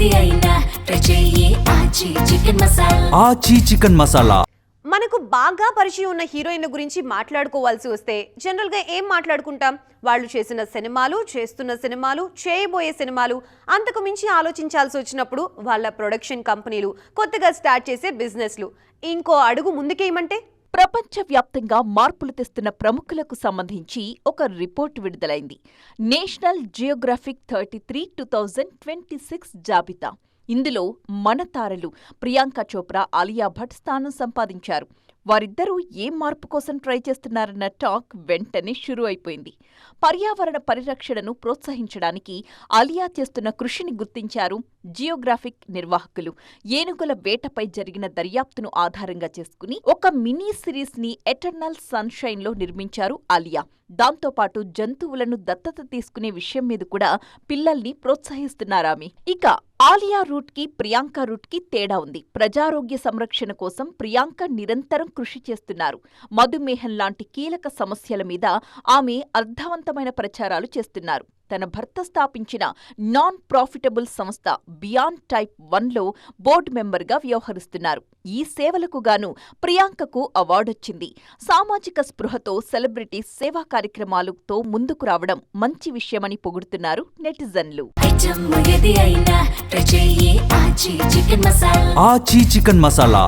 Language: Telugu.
ఏది అయినా ట్రై చెయ్యి ఆచి చికెన్ మసాలా. ఆచి చికెన్ మసాలా. మనకు బాగా పరిచయం ఉన్న హీరోయిన్ల గురించి మాట్లాడుకోవాల్సి వస్తే జనరల్గా ఏం మాట్లాడుకుంటాం? వాళ్ళు చేసిన సినిమాలు, చేస్తున్న సినిమాలు, చేయబోయే సినిమాలు, అంతకు మించి ఆలోచించాల్సి వచ్చినప్పుడు వాళ్ళ ప్రొడక్షన్ కంపెనీలు, కొత్తగా స్టార్ట్ చేసే బిజినెస్లు. ఇంకో అడుగు ముందుకేయమంటే ప్రపంచవ్యాప్తంగా మార్పులు తెస్తున్న ప్రముఖులకు సంబంధించి ఒక రిపోర్ట్ విడుదలైంది. నేషనల్ జియోగ్రఫిక్ 33 2026 జాబితా. ఇందులో మన తారలు ప్రియాంక చోప్రా, ఆలియా భట్ స్థానం సంపాదించారు. వారిద్దరూ ఏం మార్పు కోసం ట్రై చేస్తున్నారన్న టాక్ వెంటనే షురూ అయిపోయింది. పర్యావరణ పరిరక్షణను ప్రోత్సహించడానికి ఆలియా చేస్తున్న కృషిని గుర్తించారు జియోగ్రాఫిక్ నిర్వాహకులు. ఏనుగుల వేటపై జరిగిన దర్యాప్తును ఆధారంగా చేసుకుని ఒక మినీ సిరీస్ ని ఎటర్నల్ సన్షైన్ లో నిర్మించారు ఆలియా. దాంతోపాటు జంతువులను దత్తత తీసుకునే విషయం మీద కూడా పిల్లల్ని ప్రోత్సహిస్తున్నారామె. ఇక ఆలియా రూట్ కి ప్రియాంక రూట్ కి తేడా ఉంది. ప్రజారోగ్య సంరక్షణ కోసం ప్రియాంక నిరంతరం కృషి చేస్తున్నారు. మధుమేహం లాంటి కీలక సమస్యల మీద ఆమె అర్థవంతమైన ప్రచారాలు చేస్తున్నారు. తన భర్త స్థాపించిన నాన్ ప్రాఫిటబుల్ సంస్థ బియాండ్ టైప్ 1లో బోర్డు మెంబర్గా వ్యవహరిస్తున్నారు. ఈ సేవలకు గాను ప్రియాంకకు అవార్డొచ్చింది. సామాజిక స్పృహతో సెలబ్రిటీస్ సేవా కార్యక్రమాలతో ముందుకు రావడం మంచి విషయమని పొగుడుతున్నారు నెటిజన్లు. ఐటమ్ ఏది అయినా ట్రై చెయ్యి ఆచి చికెన్ మసాలా. ఆచి చికెన్ మసాలా.